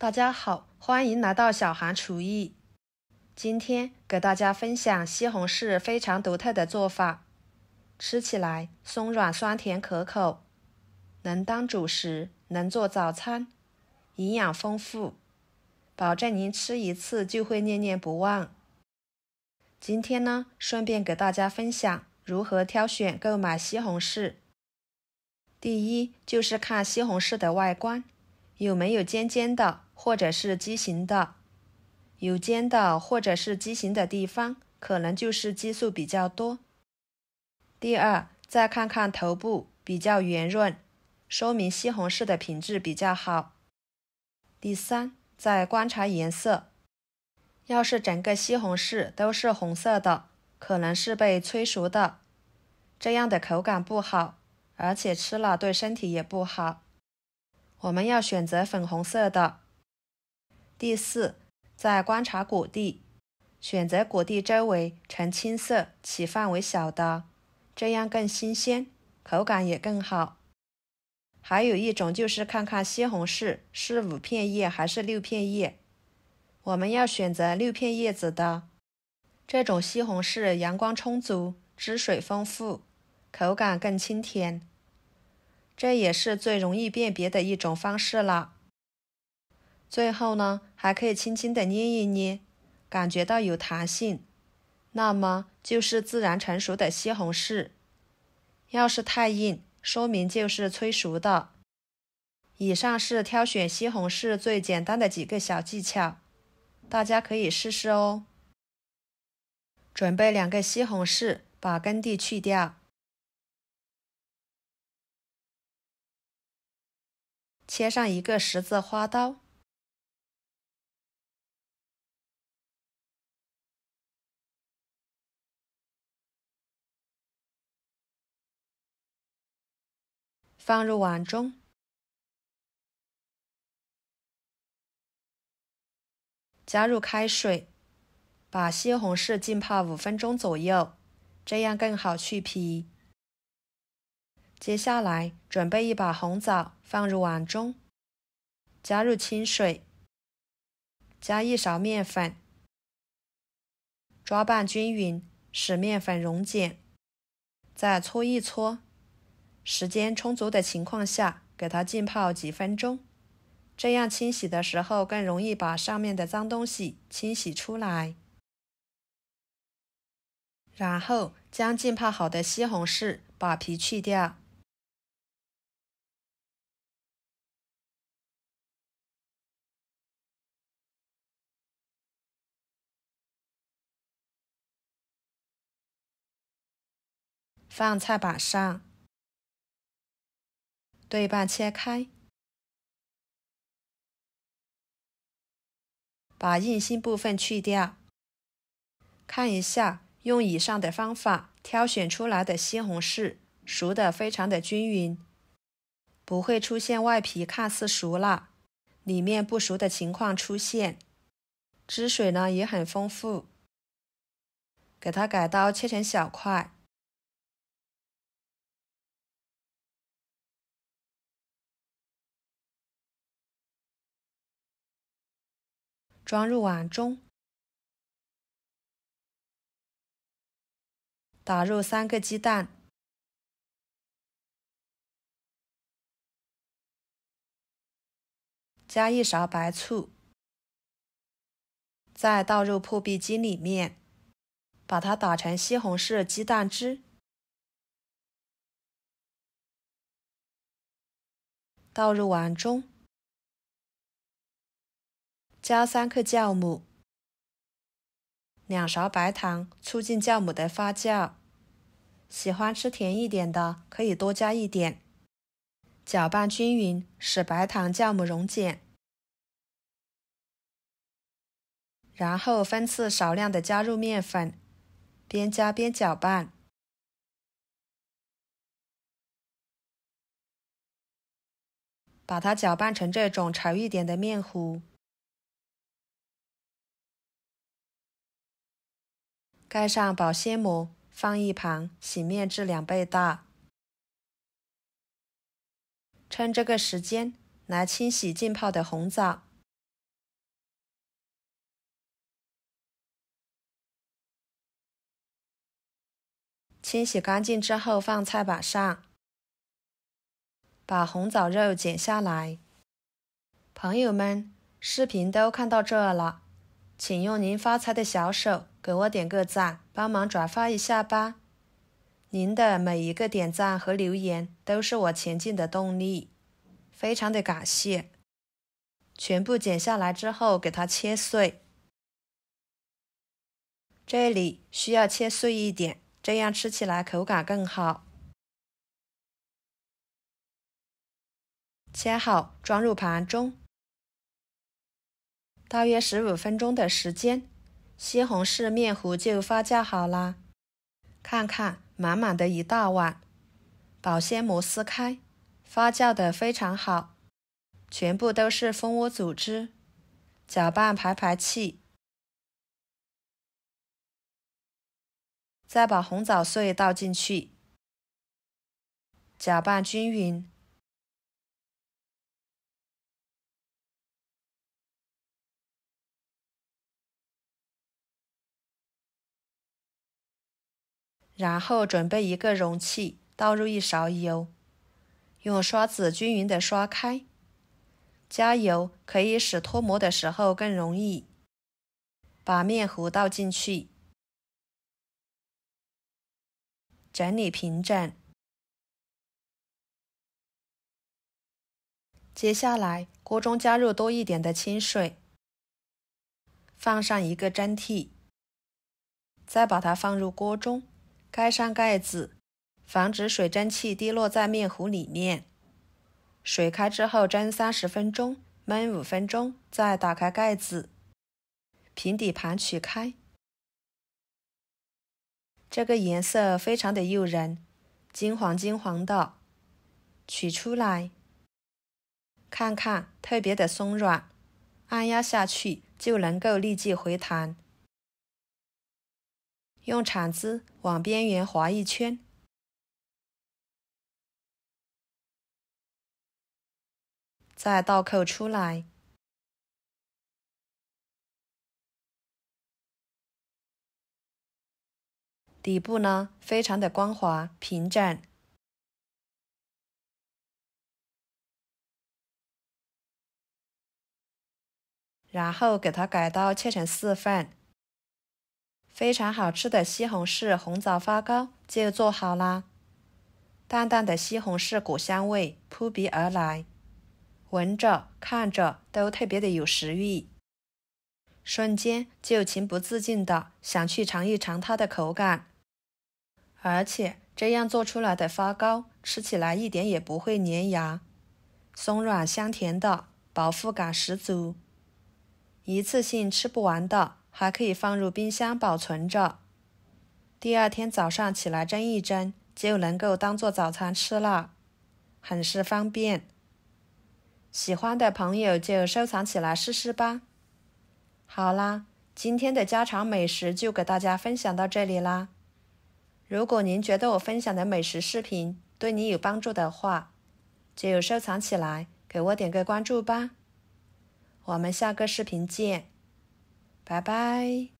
大家好，欢迎来到小韩厨艺。今天给大家分享西红柿非常独特的做法，吃起来松软酸甜可口，能当主食，能做早餐，营养丰富，保证您吃一次就会念念不忘。今天呢，顺便给大家分享如何挑选购买西红柿。第一，就是看西红柿的外观，有没有尖尖的或者是畸形的。有尖的或者是畸形的地方，可能就是激素比较多。第二，再看看头部比较圆润，说明西红柿的品质比较好。第三，再观察颜色，要是整个西红柿都是红色的，可能是被催熟的，这样的口感不好，而且吃了对身体也不好。我们要选择粉红色的。第四，再观察果蒂，选择果蒂周围呈青色、起范围小的，这样更新鲜，口感也更好。还有一种就是看看西红柿是5片叶还是6片叶，我们要选择6片叶子的。这种西红柿阳光充足，汁水丰富，口感更清甜，这也是最容易辨别的一种方式了。最后呢，还可以轻轻的捏一捏，感觉到有弹性，那么就是自然成熟的西红柿。要是太硬，说明就是催熟的。以上是挑选西红柿最简单的几个小技巧，大家可以试试哦。准备2个西红柿，把根蒂去掉，切上一个十字花刀，放入碗中，加入开水，把西红柿浸泡5分钟左右，这样更好去皮。接下来准备一把红枣，放入碗中，加入清水，加1勺面粉，抓拌均匀，使面粉溶解，再搓一搓。时间充足的情况下，给它浸泡几分钟，这样清洗的时候更容易把上面的脏东西清洗出来。然后将浸泡好的西红柿把皮去掉，放菜板上，对半切开，把硬心部分去掉。看一下，用以上的方法挑选出来的西红柿熟得非常的均匀，不会出现外皮看似熟了，里面不熟的情况出现。汁水呢也很丰富，给它改刀切成小块，装入碗中，打入3个鸡蛋，加1勺白醋，再倒入破壁机里面，把它打成西红柿鸡蛋汁，倒入碗中，加3克酵母，2勺白糖，促进酵母的发酵。喜欢吃甜一点的，可以多加一点。搅拌均匀，使白糖酵母溶解。然后分次少量的加入面粉，边加边搅拌。把它搅拌成这种稠一点的面糊。盖上保鲜膜，放一旁，洗面至2倍大。趁这个时间来清洗浸泡的红枣，清洗干净之后放菜板上，把红枣肉剪下来。朋友们，视频都看到这了，请用您发财的小手给我点个赞，帮忙转发一下吧。您的每一个点赞和留言都是我前进的动力，非常的感谢。全部剪下来之后给它切碎，这里需要切碎一点，这样吃起来口感更好。切好装入盘中。大约15分钟的时间，西红柿面糊就发酵好啦。看看满满的一大碗，保鲜膜撕开，发酵的非常好，全部都是蜂窝组织。搅拌排气，再把红枣碎倒进去，搅拌均匀。然后准备一个容器，倒入1勺油，用刷子均匀地刷开。加油可以使脱模的时候更容易。把面糊倒进去，整理平整。接下来，锅中加入多一点的清水，放上一个蒸屉，再把它放入锅中，盖上盖子，防止水蒸气滴落在面糊里面。水开之后蒸30分钟，焖5分钟，再打开盖子，平底盘取开。这个颜色非常的诱人，金黄金黄的。取出来，看看特别的松软，按压下去就能够立即回弹。用铲子往边缘划一圈，再倒扣出来。底部呢，非常的光滑平整。然后给它改刀切成4份。非常好吃的西红柿红枣发糕就做好啦。淡淡的西红柿果香味扑鼻而来，闻着看着都特别的有食欲，瞬间就情不自禁的想去尝一尝它的口感。而且这样做出来的发糕吃起来一点也不会粘牙，松软香甜的，饱腹感十足。一次性吃不完的还可以放入冰箱保存着，第2天早上起来蒸一蒸就能够当做早餐吃了，很是方便。喜欢的朋友就收藏起来试试吧。好啦，今天的家常美食就给大家分享到这里啦。如果您觉得我分享的美食视频对你有帮助的话，就收藏起来，给我点个关注吧。我们下个视频见，拜拜。